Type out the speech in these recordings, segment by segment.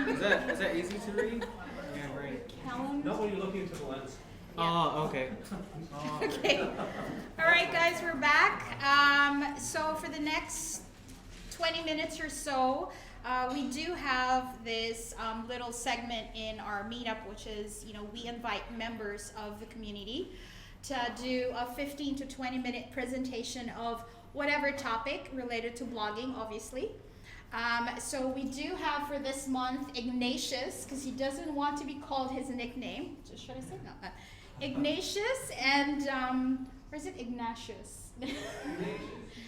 Is that easy to read? Yeah, great. Callum. Not when you're looking into the lens. Oh, okay. Okay. All right, guys, we're back. So for the next 20 minutes or so, we do have this little segment in our meetup, which is, we invite members of the community to do a 15 to 20 minute presentation of whatever topic related to blogging, obviously. So we do have for this month Ignatius, because he doesn't want to be called his nickname. Should I say no? Ignatius and or is it Ignatius?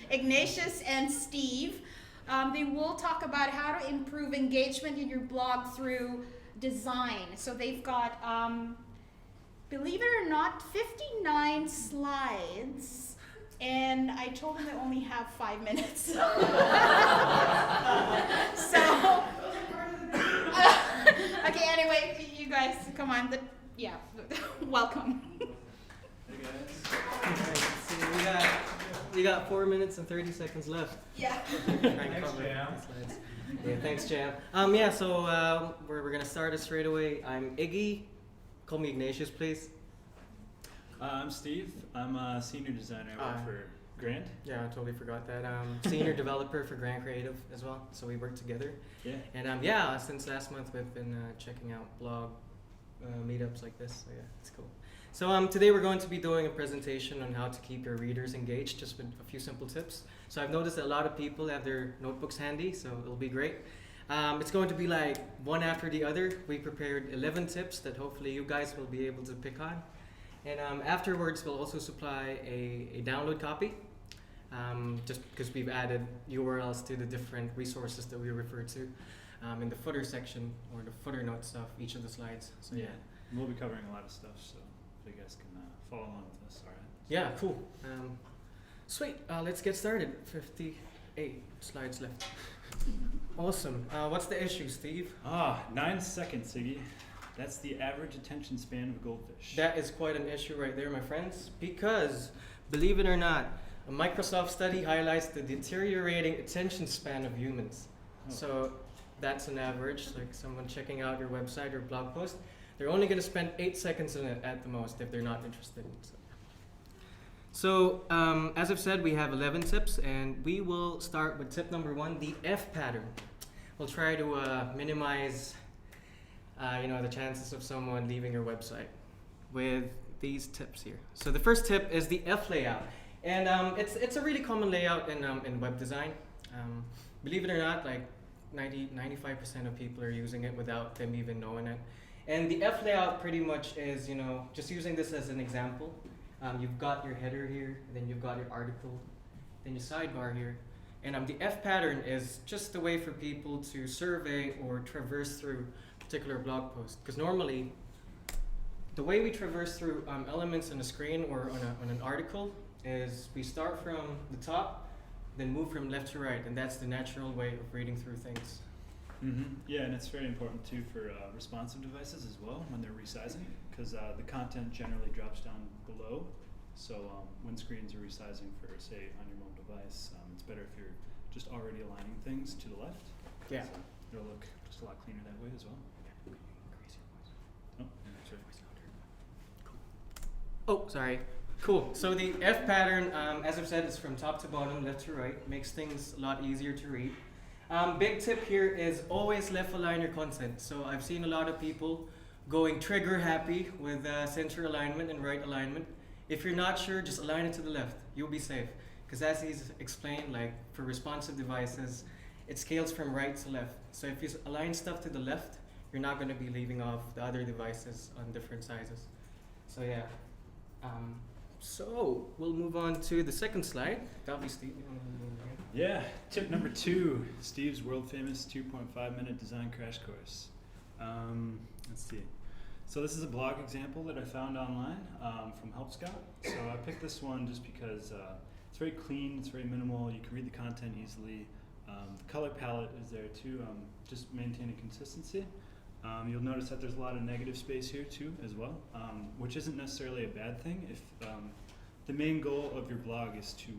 Ignatius and Steve. They will talk about how to improve engagement in your blog through design. So they've got, believe it or not, 59 slides. And I told them they only have 5 minutes. So, okay, anyway, you guys, come on. Welcome. Hey guys. So we got 4 minutes and 30 seconds left. Yeah. Thanks, Jam. Yeah, thanks, Jam. So we're gonna start it straight away. I'm Iggy. Call me Ignatius, please. I'm Steve. I'm a senior designer. I work for Grant. Yeah, I totally forgot that. Senior developer for Grant Creative as well. So we work together. Yeah. And since last month we've been checking out blog meetups like this. So yeah, it's cool. So today we're going to be doing a presentation on how to keep your readers engaged, just with a few simple tips. So I've noticed that a lot of people have their notebooks handy, so it'll be great. It's going to be like one after the other. We prepared 11 tips that hopefully you guys will be able to pick on. And afterwards, we'll also supply a download copy, just because we've added URLs to the different resources that we refer to in the footer section or the footer notes of each of the slides. So yeah. We'll be covering a lot of stuff, so if you guys can follow along with us, all right? Yeah, cool. Sweet. Let's get started. 58 slides left. Awesome. What's the issue, Steve? 9 seconds, Iggy. That's the average attention span of a goldfish. That is quite an issue right there, my friends, because, believe it or not, a Microsoft study highlights the deteriorating attention span of humans. Oh. So that's an average, like someone checking out your website or blog post, they're only going to spend 8 seconds in it at the most if they're not interested. So as I've said, we have 11 tips, and we will start with tip number 1, the F pattern. We'll try to minimize the chances of someone leaving your website with these tips here. So the first tip is the F layout, and it's a really common layout in web design. Believe it or not, like 95% of people are using it without them even knowing it. And the F layout pretty much is, just using this as an example. You've got your header here, then you've got your article, then your sidebar here. And the F pattern is just a way for people to survey or traverse through particular blog post, because normally the way we traverse through elements on a screen or on an article is we start from the top, then move from left to right, and that's the natural way of reading through things. Mm-hmm. Yeah, and it's very important too for responsive devices as well when they're resizing, because the content generally drops down below. So when screens are resizing for, say, on your mobile device, it's better if you're just already aligning things to the left. Yeah. So it'll look just a lot cleaner that way as well. Oh, sorry. Oh, sorry. Cool. So the F pattern, as I've said, is from top to bottom, left to right. Makes things a lot easier to read. Big tip here is always left align your content. So I've seen a lot of people going trigger happy with center alignment and right alignment. If you're not sure, just align it to the left. You'll be safe. Because as he's explained, like for responsive devices, it scales from right to left. So if you align stuff to the left, you're not going to be leaving off the other devices on different sizes. So yeah. So we'll move on to the second slide. That'll be Steve. Yeah, tip number 2, Steve's world famous 2.5 minute design crash course. Let's see. So this is a blog example that I found online from Help Scout. So I picked this one just because it's very clean, it's very minimal, you can read the content easily. The color palette is there too, just maintaining consistency. You'll notice that there's a lot of negative space here too as well, which isn't necessarily a bad thing if the main goal of your blog is to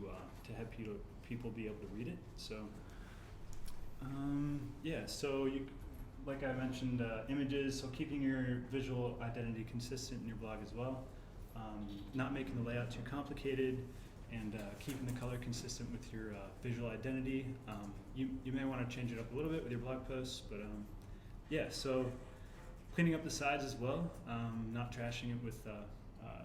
have people be able to read it. So so you, like I mentioned, images, so keeping your visual identity consistent in your blog as well, not making the layout too complicated, and keeping the color consistent with your visual identity. You may want to change it up a little bit with your blog posts, but so cleaning up the sides as well, not trashing it with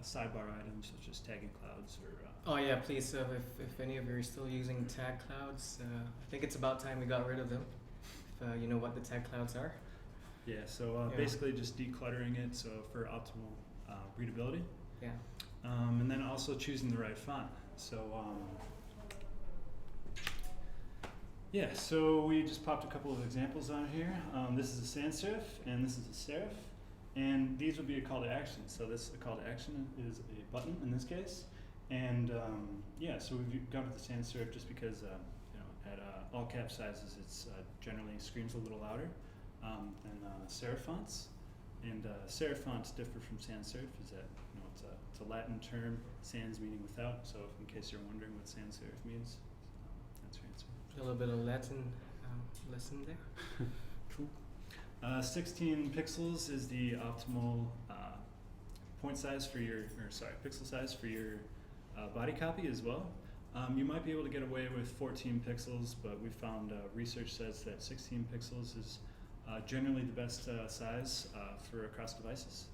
sidebar items such as tagging clouds or. Oh yeah, please, if any of you are still using tag clouds, I think it's about time we got rid of them. If you know what the tag clouds are. Yeah, so basically just decluttering it so for optimal readability. Yeah. And then also choosing the right font. So so we just popped a couple of examples on here. This is a sans serif and this is a serif. And these would be a call to action. So this a call to action is a button in this case. And so we've gone with the sans serif just because at all cap sizes it's generally screams a little louder than serif fonts. And serif fonts differ from sans serif is that it's a Latin term, sans meaning without. So in case you're wondering what sans serif means, that's your answer. A little bit of Latin lesson there. Cool. 16 pixels is the optimal pixel size for your body copy as well. You might be able to get away with 14 pixels, but we found research says that 16 pixels is generally the best size for across devices.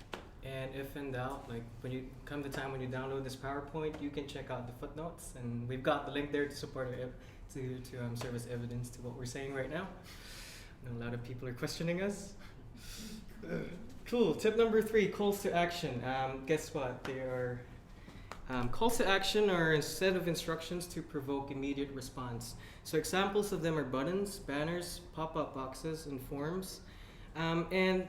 And if in doubt, like when you come the time when you download this PowerPoint, you can check out the footnotes, and we've got the link there to support it, to serve as evidence to what we're saying right now. I know a lot of people are questioning us. Cool. Tip number 3: calls to action. Guess what? They are calls to action are a set of instructions to provoke immediate response. So examples of them are buttons, banners, pop-up boxes, and forms. And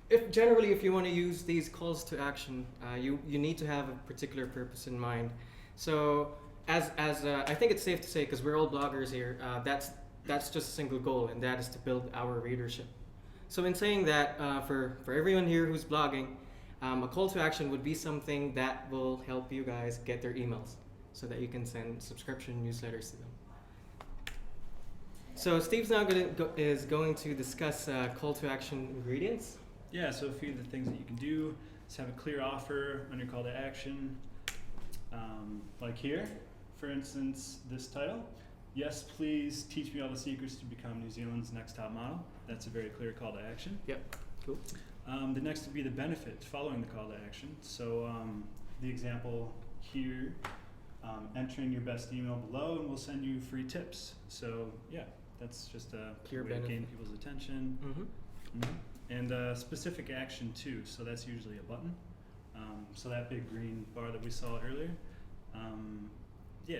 if you want to use these calls to action, you need to have a particular purpose in mind. So as I think it's safe to say, because we're all bloggers here, that's just a single goal, and that is to build our readership. So in saying that, for everyone here who's blogging, a call to action would be something that will help you guys get their emails so that you can send subscription newsletters to them. So Steve's now is going to discuss call to action ingredients. Yeah, so a few of the things that you can do is have a clear offer on your call to action. Like here, for instance, this title, yes, please teach me all the secrets to become New Zealand's next top model. That's a very clear call to action. Yep, cool. The next would be the benefits following the call to action. So the example here, entering your best email below and we'll send you free tips. So yeah, that's just a Clear way to benefit. gain people's attention. Mm-hmm. And specific action too, so that's usually a button. So that big green bar that we saw earlier.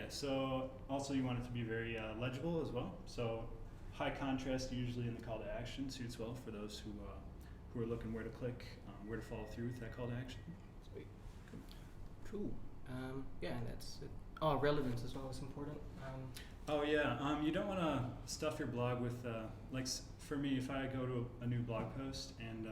So also you want it to be very legible as well. So high contrast usually in the call to action suits well for those who are looking where to click, where to follow through with that call to action. Sweet. Cool. And that's it. Oh, relevance as well is important. You don't want to stuff your blog with, for me, if I go to a new blog post and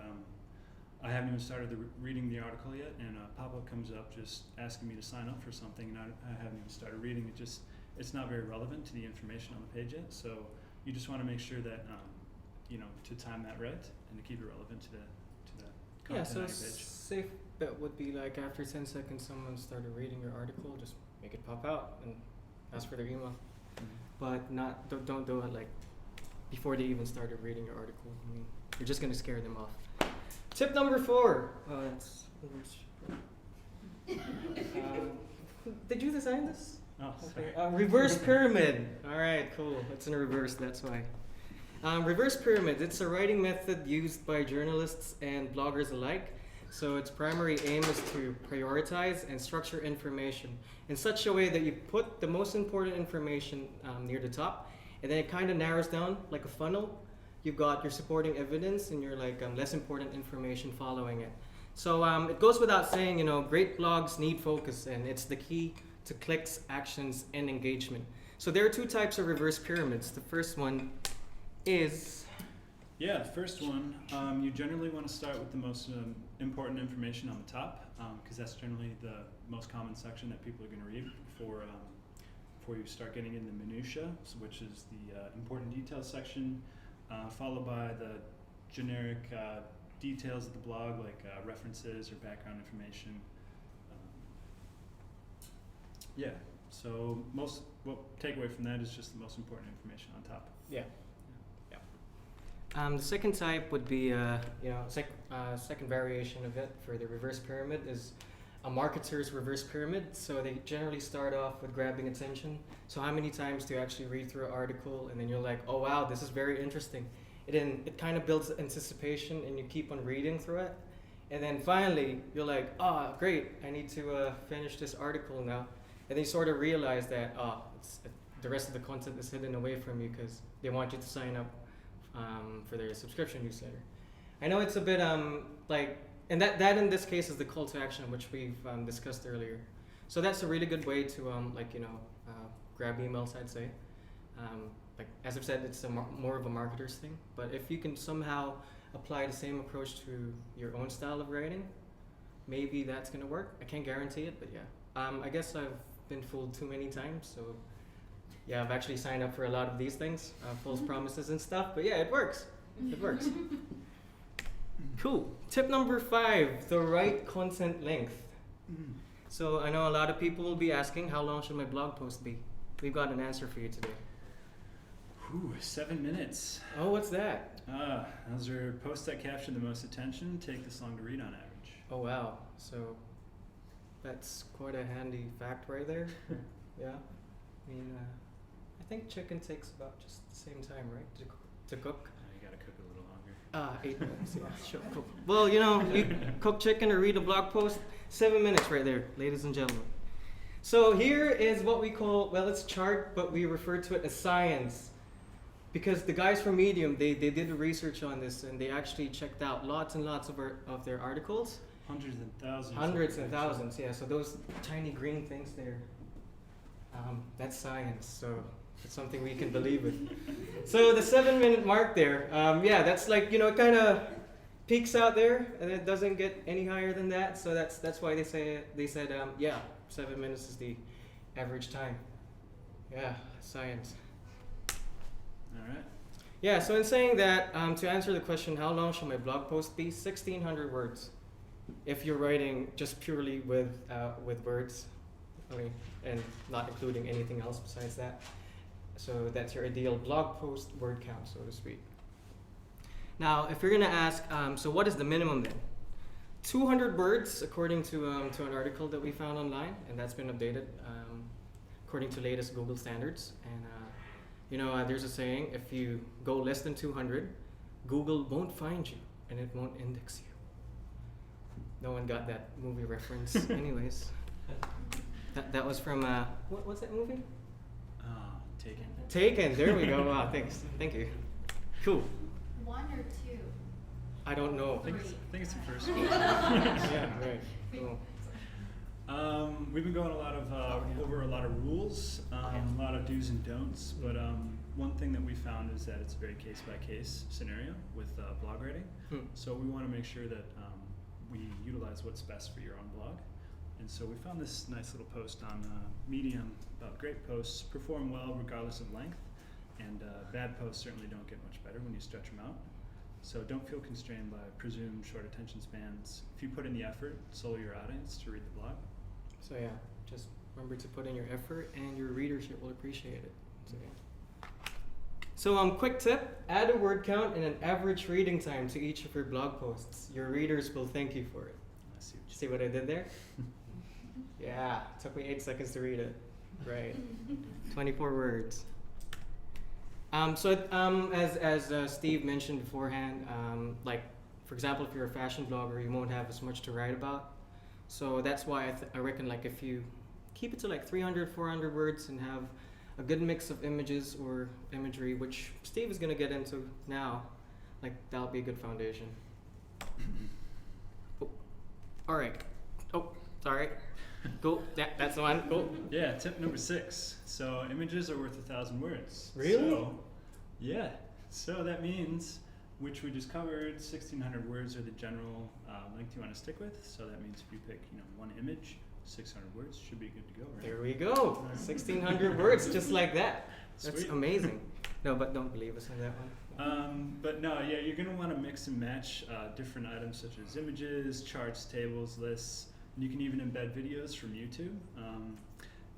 I haven't even started reading the article yet, and a pop-up comes up just asking me to sign up for something, and I haven't even started reading it, it's not very relevant to the information on the page yet. So you just want to make sure that, to time that right and to keep it relevant to the content So on a your page. safe bet would be like after 10 seconds someone started reading your article, just make it pop out and ask for their email. But don't do it like before they even started reading your article. I mean, you're just gonna scare them off. Tip number 4. Did you design this? Oh, sorry. Okay. Reverse pyramid. All right, cool. It's in reverse. That's why. Reverse pyramid. It's a writing method used by journalists and bloggers alike. So its primary aim is to prioritize and structure information in such a way that you put the most important information near the top, and then it kind of narrows down like a funnel. You've got your supporting evidence and your less important information following it. So it goes without saying, great blogs need focus, and it's the key to clicks, actions, and engagement. So there are 2 types of reverse pyramids. The first one is Yeah, the first one, you generally want to start with the most important information on the top, because that's generally the most common section that people are going to read before you start getting into minutia, which is the important details section, followed by the generic details of the blog, like references or background information. Yeah, so what takeaway from that is just the most important information on top. Yeah. The second type would be, second variation of it for the reverse pyramid is a marketer's reverse pyramid. So they generally start off with grabbing attention. So how many times do you actually read through an article and then you're like, oh wow, this is very interesting. It kind of builds anticipation and you keep on reading through it. And then finally, you're like, oh great, I need to finish this article now. And then you sort of realize that the rest of the content is hidden away from you because they want you to sign up for their subscription newsletter. I know it's a bit and that in this case is the call to action, which we've discussed earlier. So that's a really good way to grab emails, I'd say. As I've said, it's more of a marketer's thing. But if you can somehow apply the same approach to your own style of writing, maybe that's gonna work. I can't guarantee it, but yeah. I guess I've been fooled too many times, so yeah, I've actually signed up for a lot of these things, false promises and stuff, but yeah, it works. It works. Cool. Tip number 5, the right content length. So I know a lot of people will be asking, how long should my blog post be? We've got an answer for you today. 7 minutes. Oh, what's that? Those are posts that capture the most attention, take this long to read on average. Oh, wow. So that's quite a handy fact right there. Yeah. I mean, I think chicken takes about just the same time, right, to cook? You gotta cook a little longer. 8 minutes, yeah, sure, cool. Well, you cook chicken or read a blog post, 7 minutes right there, ladies and gentlemen. So here is what we call, it's a chart, but we refer to it as science. Because the guys from Medium, they did the research on this and they actually checked out lots and lots of their articles. Hundreds and thousands. Hundreds and thousands, yeah. So those tiny green things there, that's science. So it's something we can believe in. So the 7-minute mark there, that's like, it kind of peaks out there and it doesn't get any higher than that. So that's why they said 7 minutes is the average time. Yeah, science. All right. Yeah, so in saying that, to answer the question, how long should my blog post be? 1,600 words. If you're writing just purely with words, and not including anything else besides that. So that's your ideal blog post word count, so to speak. Now, if you're gonna ask, so what is the minimum then? 200 words, according to an article that we found online, and that's been updated according to latest Google standards. And there's a saying: if you go less than 200, Google won't find you, and it won't index you. No one got that movie reference, anyways. That was from what's that movie? Taken. Taken. There we go. Wow, thanks. Thank you. Cool. 1 or 2? I don't know. I think it's the first one. Yeah, right. Cool. We've been going over a lot of rules, a lot of do's and don'ts, but one thing that we found is that it's a very case-by-case scenario with blog writing. So we want to make sure that we utilize what's best for your own blog. And so we found this nice little post on Medium about great posts perform well regardless of length, and bad posts certainly don't get much better when you stretch them out. So don't feel constrained by presumed short attention spans. If you put in the effort, so will your audience to read the blog. So yeah, just remember to put in your effort and your readership will appreciate it. So yeah. So quick tip, add a word count and an average reading time to each of your blog posts. Your readers will thank you for it. I see what you See what I did there? Yeah, took me 8 seconds to read it. Right. 24 words. As Steve mentioned beforehand, for example, if you're a fashion blogger, you won't have as much to write about. So that's why I reckon if you keep it to 300, 400 words and have a good mix of images or imagery, which Steve is going to get into now, that'll be a good foundation. Oh, all right. Oh, sorry. Cool. That's the one. Cool. Yeah, tip number 6. So images are worth 1,000 words. Really? So that means which we just covered. 1,600 words are the general length you want to stick with. So that means if you pick, one image, 600 words should be good to go, right? There we go. 1,600 words, just like that. That's Sweet. amazing. No, but don't believe us on that one. But no, yeah, you're going to want to mix and match different items such as images, charts, tables, lists. And you can even embed videos from YouTube.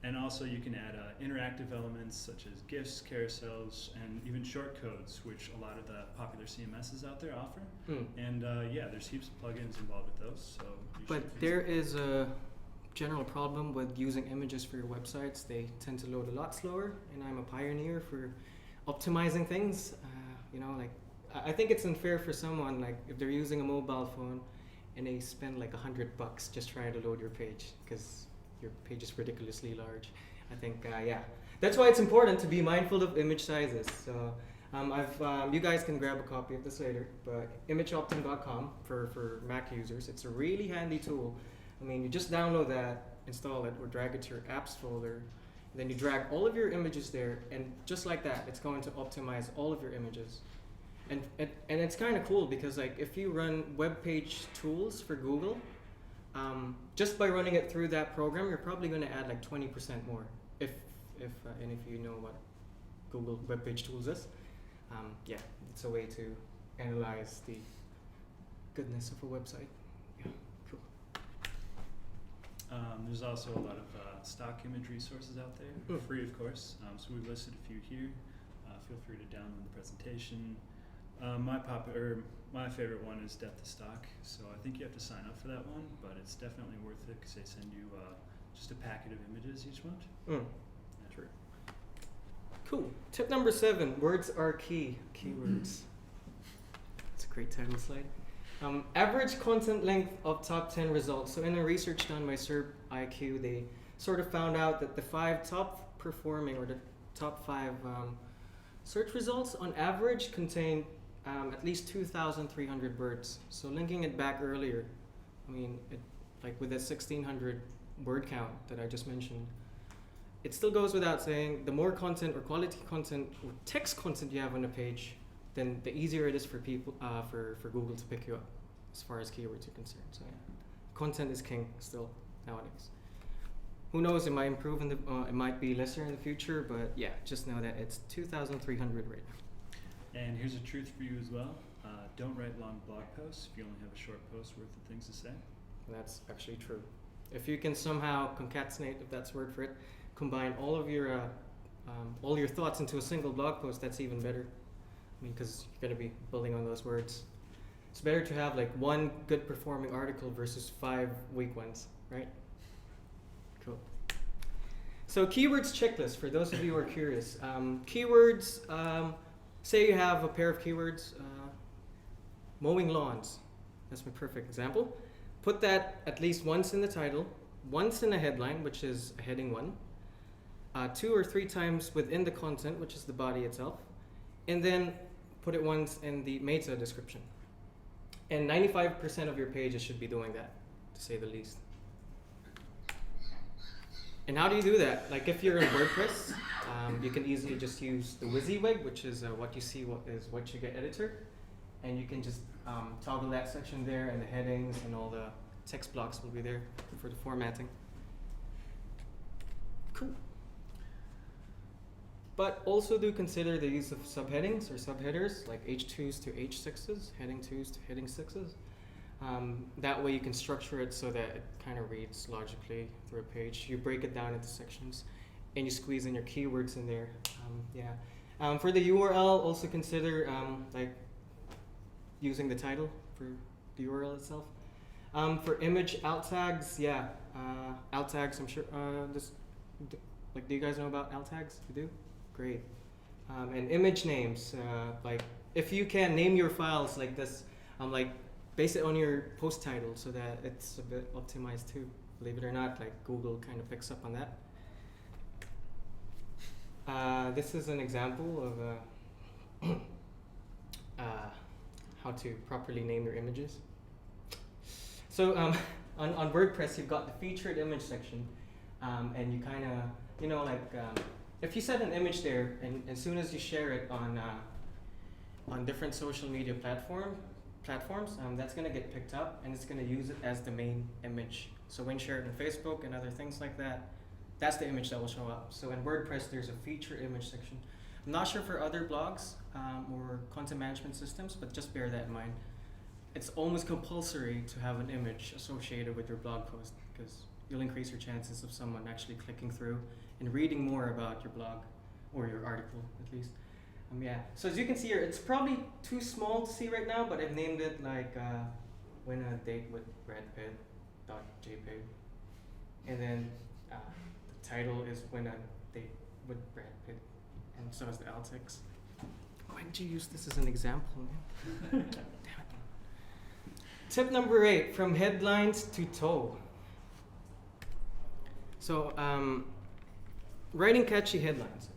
And also you can add interactive elements such as GIFs, carousels, and even short codes, which a lot of the popular CMSs out there offer. And yeah, there's heaps of plugins involved with those. So you But should there is a general problem with using images for your websites. They tend to load a lot slower, and I'm a pioneer for optimizing things. I think it's unfair for someone, like if they're using a mobile phone and they spend like $100 just trying to load your page because your page is ridiculously large. I think, that's why it's important to be mindful of image sizes. So you guys can grab a copy of this later, but imageoptim.com for Mac users. It's a really handy tool. I mean, you just download that, install it, or drag it to your apps folder. Then you drag all of your images there, and just like that, it's going to optimize all of your images. And it's kind of cool because like if you run web page tools for Google, just by running it through that program, you're probably going to add like 20% more. If you know what Google web page tools is, it's a way to analyze the goodness of a website. Yeah, cool. There's also a lot of stock image resources out there, free of course. So we've listed a few here. Feel free to download the presentation. My favorite one is Depth of Stock. So I think you have to sign up for that one, but it's definitely worth it because they send you just a packet of images each month. Yeah. True. Cool. Tip number 7: words are key. Keywords. It's a great title slide. Average content length of top 10 results. So in a research done by SERP IQ, they sort of found out that the 5 top performing, or the top 5 search results on average contain at least 2,300 words. So linking it back earlier, I mean, like with that 1,600 word count that I just mentioned, it still goes without saying, the more content or quality content or text content you have on a page, then the easier it is for people, for Google to pick you up as far as keywords are concerned. So yeah, content is king still nowadays. Who knows, it might improve it might be lesser in the future, but yeah, just know that it's 2,300 right now. And here's a truth for you as well. Don't write long blog posts if you only have a short post worth of things to say. That's actually true. If you can somehow concatenate, if that's the word for it, combine all of your thoughts into a single blog post, that's even better. I mean, because you're going to be building on those words. It's better to have like one good performing article versus 5 weak ones, right? Cool. So keywords checklist, for those of you who are curious. Keywords, say you have a pair of keywords, mowing lawns. That's my perfect example. Put that at least once in the title, once in a headline, which is a heading 1, 2 or 3 times within the content, which is the body itself, and then put it once in the meta description. And 95% of your pages should be doing that, to say the least. And how do you do that? Like if you're in WordPress, you can easily just use the WYSIWYG, which is what you see is what you get editor. And you can just toggle that section there, and the headings and all the text blocks will be there for the formatting. Cool. But also do consider the use of subheadings or subheaders, like H2s to H6s, heading 2s to heading 6s. That way you can structure it so that it kind of reads logically through a page. You break it down into sections and you squeeze in your keywords in there. For the URL, also consider like using the title for the URL itself. For image alt tags, alt tags, I'm sure, do you guys know about alt tags? You do? Great. And image names, like if you can name your files like this, like base it on your post title so that it's a bit optimized too. Believe it or not, like Google kind of picks up on that. This is an example of how to properly name your images. So on WordPress, you've got the featured image section, and you kind of, if you set an image there, and as soon as you share it on on different social media platforms, that's gonna get picked up and it's gonna use it as the main image. So when shared on Facebook and other things like that, that's the image that will show up. So in WordPress, there's a feature image section. I'm not sure for other blogs or content management systems, but just bear that in mind. It's almost compulsory to have an image associated with your blog post because you'll increase your chances of someone actually clicking through and reading more about your blog or your article at least. Yeah. So as you can see here, it's probably too small to see right now, but I've named it like "When a Date with Brad Pitt" .jpg, and then the title is "When a Date with Brad Pitt," and so is the alt text. Why did you use this as an example, man? Damn it. Tip number 8: from headlines to toe. So, writing catchy headlines.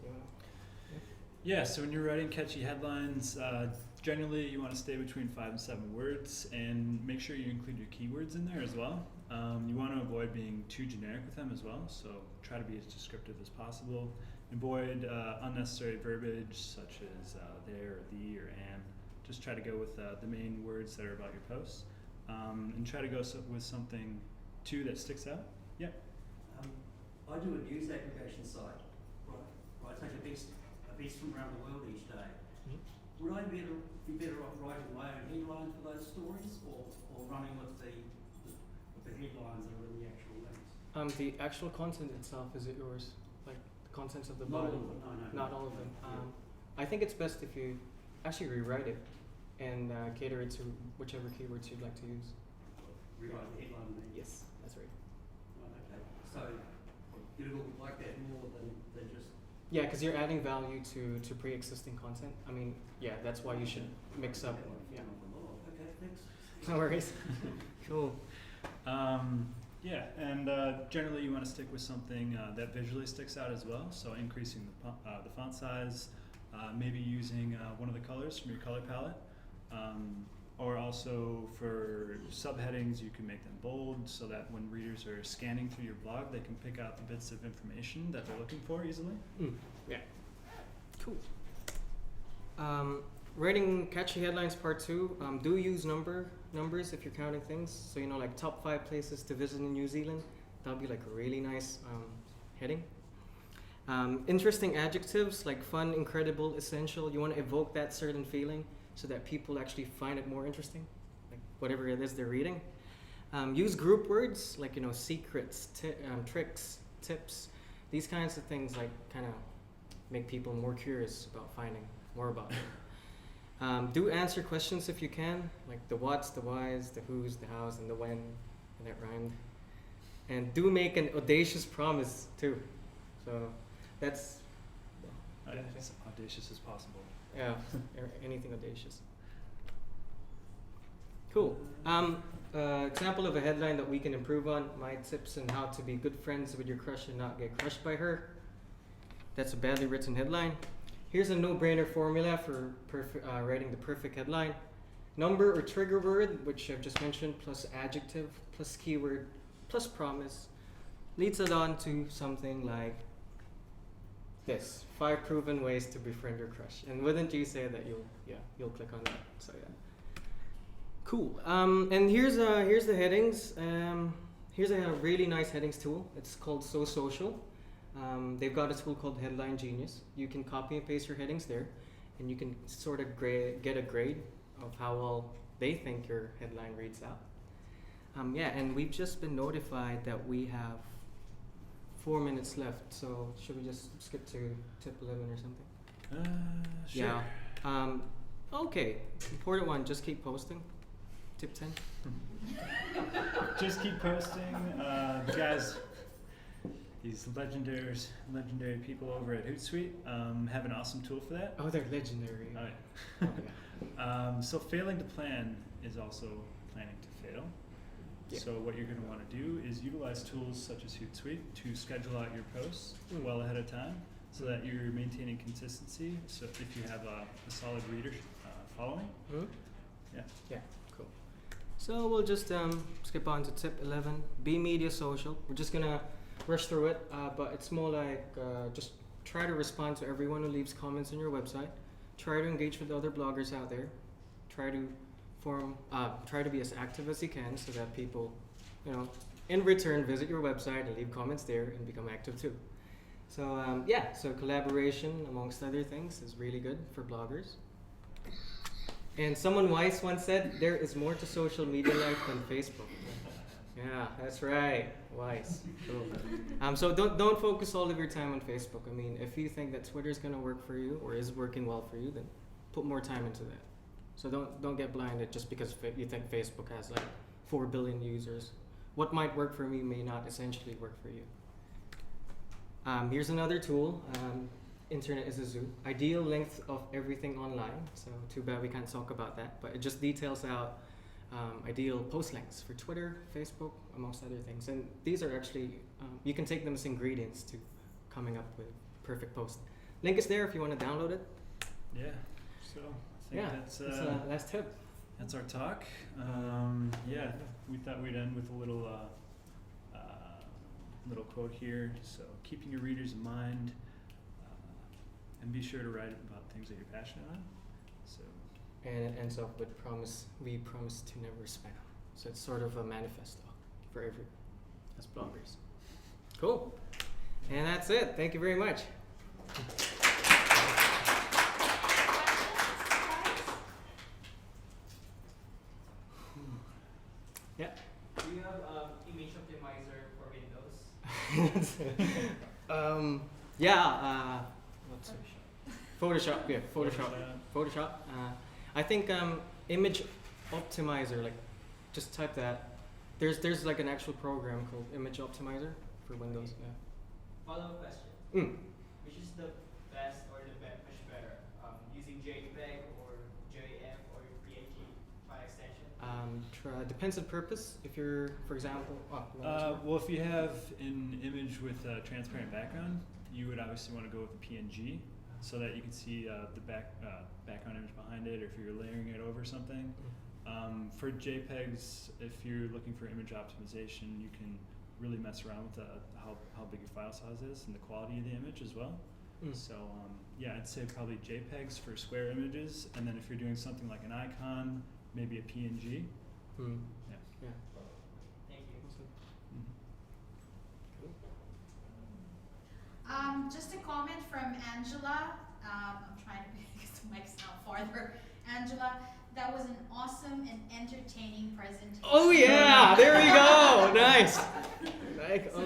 Yeah, so when you're writing catchy headlines, generally you want to stay between 5 and 7 words and make sure you include your keywords in there as well. You want to avoid being too generic with them as well, so try to be as descriptive as possible. Avoid unnecessary verbiage such as there, or the, or and. Just try to go with the main words that are about your posts. And try to go with something too that sticks out. Yeah. I do a news aggregation site, right? I take events from around the world each day. Would I be better off writing my own headlines for those stories, or running with the headlines that are in the actual links? The actual content itself, is it yours? Like the contents of the Not body? all of them, no. Not all of them. I think it's best if you actually rewrite it and cater it to whichever keywords you'd like to use. Rewrite the headline then? Yes, that's right. Right, okay. So Google would like that more than just... Yeah, because you're adding value to pre-existing content. I mean, yeah, that's why you should mix up. Yeah. Okay, thanks. No worries. Cool. Yeah, and generally you want to stick with something that visually sticks out as well. So increasing the font size, maybe using one of the colors from your color palette, or also for subheadings you can make them bold so that when readers are scanning through your blog they can pick out the bits of information that they're looking for easily. Yeah. Cool. Writing catchy headlines part 2. Do use numbers if you're counting things. So like top 5 places to visit in New Zealand. That'll be like a really nice heading. Interesting adjectives like fun, incredible, essential. You want to evoke that certain feeling so that people actually find it more interesting, like whatever it is they're reading. Use group words like secrets, tricks, tips. These kinds of things like kind of make people more curious about finding more about it. Do answer questions if you can, like the what's, the why's, the who's, the how's, and the when, and that rhymed. And do make an audacious promise too. So that's As audacious as possible. yeah, anything audacious. Cool. Example of a headline that we can improve on: my tips on how to be good friends with your crush and not get crushed by her. That's a badly written headline. Here's a no-brainer formula for writing the perfect headline: number or trigger word, which I've just mentioned, plus adjective, plus keyword, plus promise, leads it on to something like this: 5 proven ways to befriend your crush. And wouldn't you say that you'll click on that? So yeah. Cool. And here's the headings. Here's a really nice headings tool. It's called So Social. They've got a tool called Headline Genius. You can copy and paste your headings there, and you can sort of get a grade of how well they think your headline reads out. Yeah, and we've just been notified that we have 4 minutes left. So should we just skip to tip 11 or something? Sure. Yeah. Okay. Important one. Just keep posting. Tip 10. Just keep posting. The guys, these legendary people over at Hootsuite have an awesome tool for that. Oh, they're legendary. Oh, yeah. Okay. So failing to plan is also planning to fail. Yeah. So what you're going to want to do is utilize tools such as Hootsuite to schedule out your posts well ahead of time so that you're maintaining consistency. So if you have a solid reader following. Hmm? Yeah. Yeah, cool. So we'll just skip on to tip 11, be media social. We're just gonna rush through it, but it's more like just try to respond to everyone who leaves comments on your website. try to engage with other bloggers out there. Try to try to be as active as you can so that people, you know, in return visit your website and leave comments there and become active too. So so collaboration amongst other things is really good for bloggers. And someone wise once said, there is more to social media life than Facebook. Yeah, that's right. Wise. Cool. So don't focus all of your time on Facebook. I mean, if you think that Twitter is gonna work for you or is working well for you, then put more time into that. So don't get blinded just because you think Facebook has like 4 billion users. What might work for me may not essentially work for you. Here's another tool. Internet is a zoo. Ideal length of everything online. So too bad we can't talk about that, but it just details out ideal post lengths for Twitter, Facebook, amongst other things. And these are actually, you can take them as ingredients to coming up with perfect post. Link is there if you want to download it. Yeah. So I think that's last tip. That's our talk. We thought we'd end with a little little quote here. So keeping your readers in mind, and be sure to write about things that you're passionate on. So. And it ends up with we promise to never spam. So it's sort of a manifesto for everyone as bloggers. Cool. And that's it. Thank you very much. Yeah. Do you have image optimizer for Windows? What's it? Photoshop. Yeah, Photoshop. I think image optimizer. Like, just type that. There's like an actual program called image optimizer for Windows. Yeah. Follow-up question. Which is the best or much better? Using JPEG or JF or PNG file extension? Depends on purpose. If you're, for example, well, if you have an image with a transparent background, you would obviously want to go with the PNG so that you can see the background image behind it, or if you're layering it over something. For JPEGs, if you're looking for image optimization, you can really mess around with how big your file size is and the quality of the image as well. So I'd say probably JPEGs for square images, and then if you're doing something like an icon, maybe a PNG. Yeah. Thank you. Just a comment from Angela. I'm trying to make the mics now farther. Angela, that was an awesome and entertaining presentation. Oh yeah, there we go. Nice. So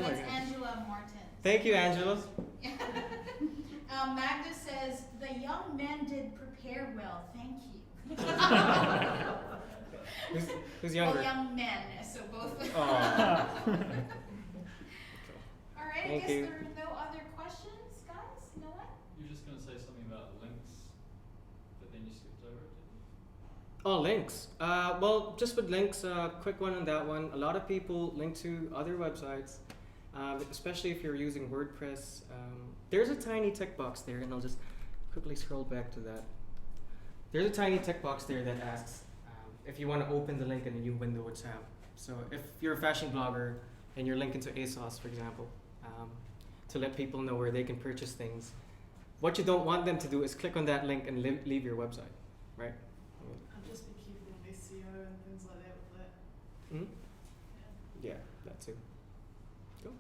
that's Angela Martin. Thank you, Angela. Magda says, the young men did prepare well. Thank you. Who's younger? Well, young men, so both. Oh. All right, Thank I guess you. there are no other questions, guys? No one? You're just gonna say something about links, but then you skipped over it. Oh, links. Well, just with links, quick one on that one. A lot of people link to other websites, especially if you're using WordPress. There's a tiny tick box there, and I'll just quickly scroll back to that. There's a tiny tick box there that asks if you want to open the link in a new window or tab. So if you're a fashion blogger and you're linking to ASOS, for example, to let people know where they can purchase things, what you don't want them to do is click on that link and leave your website, right? I'd just be keeping SEO and things like that with that. Mm-hmm. Yeah, that too. Cool.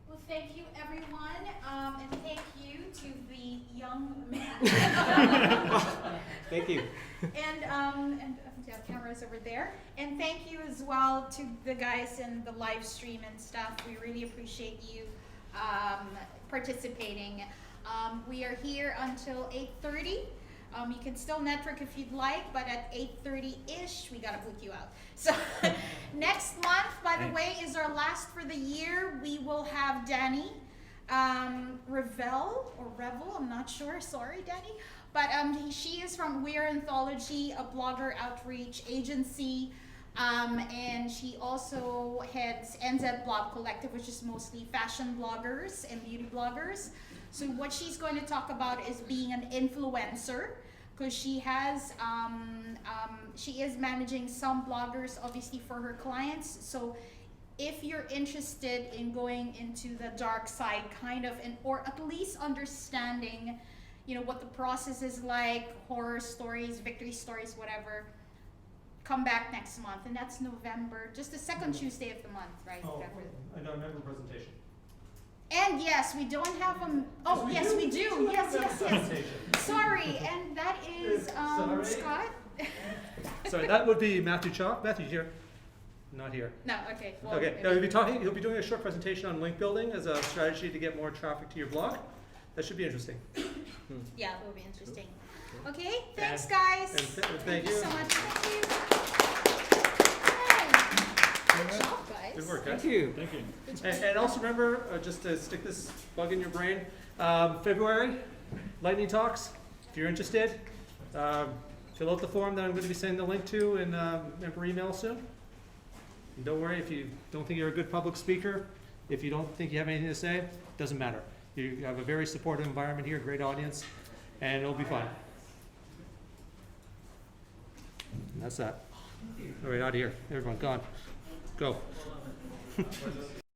Well, thank you, everyone, and thank you to the young men. Thank you. And the cameras over there. And thank you as well to the guys in the live stream and stuff. We really appreciate you participating. We are here until 8:30. You can still network if you'd like, but at 8:30-ish, we gotta boot you out. So next month, by the way, is our last for the year. We will have Danny Revel, I'm not sure, sorry Danny. But she is from We're Anthology, a blogger outreach agency. And she also heads NZ Blog Collective, which is mostly fashion bloggers and beauty bloggers. So what she's going to talk about is being an influencer, because she has, she is managing some bloggers, obviously, for her clients. So if you're interested in going into the dark side, kind of, or at least understanding, you know, what the process is like, horror stories, victory stories, whatever, come back next month. And that's November, just the second Tuesday of the month, right? Oh, Whatever. I don't remember presentation. And yes, we don't have them. Oh, yes, we do. Yes, yes, yes. Presentation. Sorry, and that is Sorry. Scott. Sorry, that would be Matthew Chalk. Matthew here. Not here. No, okay. Well, Okay, now he'll be doing a short presentation on link building as a strategy to get more traffic to your blog. That should be interesting. yeah, it will be interesting. Okay, thanks, guys. Thank you. so much. Thank you. Hey, good job, guys. Good work, guys. Thank you. Thank you. Good job. And also remember, just to stick this bug in your brain, February, lightning talks. If you're interested, fill out the form that I'm going to be sending the link to in per email soon. And don't worry if you don't think you're a good public speaker. If you don't think you have anything to say, doesn't matter. You have a very supportive environment here, great audience, and it'll be fun. And that's that. All right, out of here. Everyone, gone. Go.